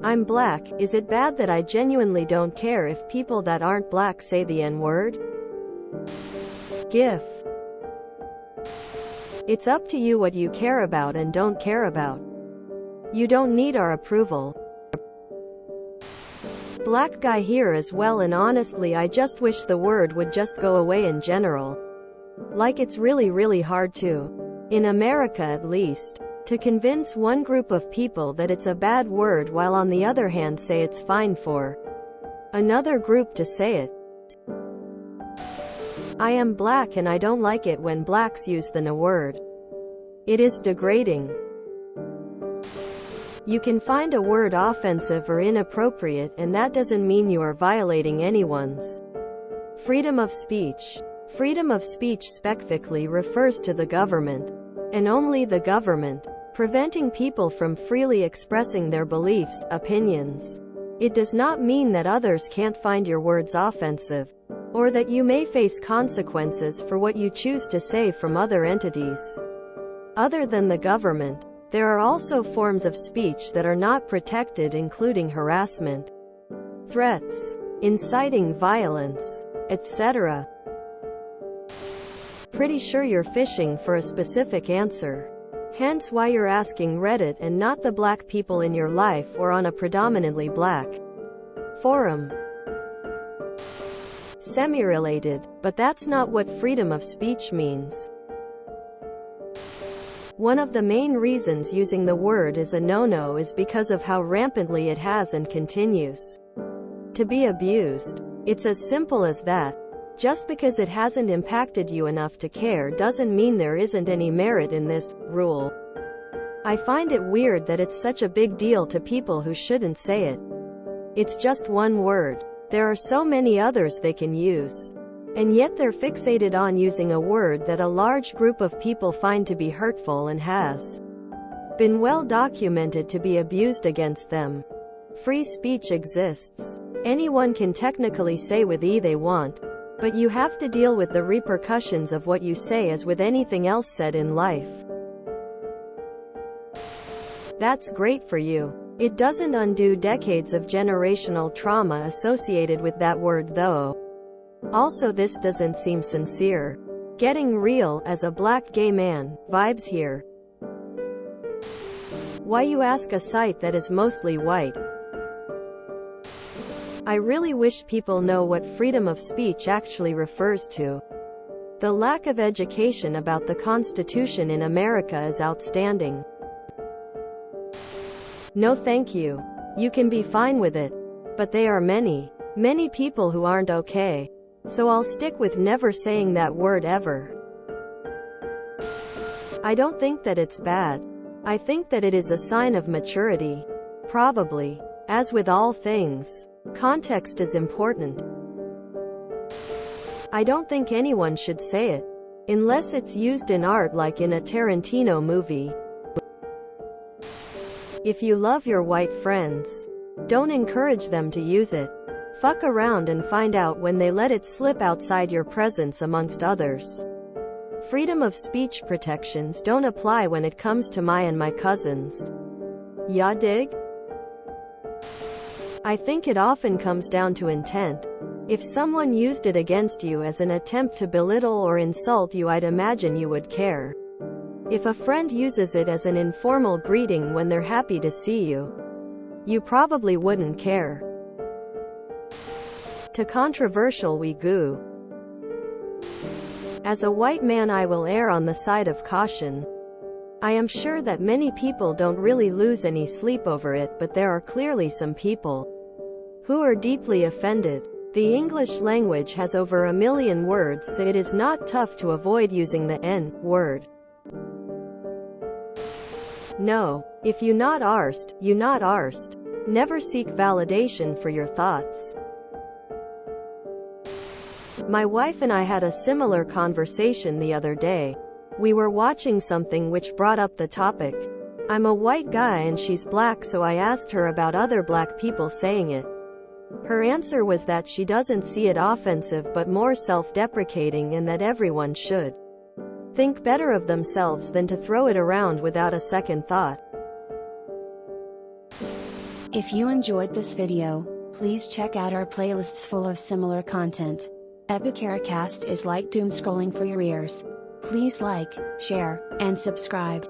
I'm black. Is it bad that I genuinely don't care if people that aren't black say the N-word? GIF. It's up to you what you care about and don't care about. You don't need our approval. Black guy here as well, and honestly I just wish the word would just go away in general. Like it's really hard to, in America at least, to convince one group of people that it's a bad word while on the other hand say it's fine for another group to say it. I am black and I don't like it when blacks use the N-word. It is degrading. You can find a word offensive or inappropriate, and that doesn't mean you are violating anyone's freedom of speech. Freedom of speech specifically refers to the government, and only the government, preventing people from freely expressing their beliefs, opinions. It does not mean that others can't find your words offensive, or that you may face consequences for what you choose to say from other entities. Other than the government, there are also forms of speech that are not protected, including harassment, threats, inciting violence, etc. Pretty sure you're fishing for a specific answer. Hence why you're asking Reddit and not the black people in your life or on a predominantly black forum. Semi-related, but that's not what freedom of speech means. One of the main reasons using the word is a no-no is because of how rampantly it has and continues to be abused. It's as simple as that. Just because it hasn't impacted you enough to care doesn't mean there isn't any merit in this rule. I find it weird that it's such a big deal to people who shouldn't say it. It's just one word. There are so many others they can use. And yet they're fixated on using a word that a large group of people find to be hurtful and has been well documented to be abused against them. Free speech exists. Anyone can technically say what they want, but you have to deal with the repercussions of what you say as with anything else said in life. That's great for you. It doesn't undo decades of generational trauma associated with that word though. Also, this doesn't seem sincere. Getting real, as a black gay man, vibes here. Why you ask a site that is mostly white? I really wish people know what freedom of speech actually refers to. The lack of education about the Constitution in America is outstanding. No thank you. You can be fine with it. But there are many people who aren't okay. So I'll stick with never saying that word ever. I don't think that it's bad. I think that it is a sign of maturity. Probably. As with all things, context is important. I don't think anyone should say it, unless it's used in art like in a Tarantino movie. If you love your white friends, don't encourage them to use it. Fuck around and find out when they let it slip outside your presence amongst others. Freedom of speech protections don't apply when it comes to my and my cousins. Ya dig? I think it often comes down to intent. If someone used it against you as an attempt to belittle or insult you, I'd imagine you would care. If a friend uses it as an informal greeting when they're happy to see you, you probably wouldn't care. To controversial we go. As a white man, I will err on the side of caution. I am sure that many people don't really lose any sleep over it, but there are clearly some people who are deeply offended. The English language has over 1 million words, so it is not tough to avoid using the N-word. No. If you not arsed, you not arsed. Never seek validation for your thoughts. My wife and I had a similar conversation the other day. We were watching something which brought up the topic. I'm a white guy and she's black, so I asked her about other black people saying it. Her answer was that she doesn't see it offensive but more self-deprecating, and that everyone should think better of themselves than to throw it around without a second thought. If you enjoyed this video, please check out our playlists full of similar content. Epicaricast is like doom scrolling for your ears. Please like, share, and subscribe.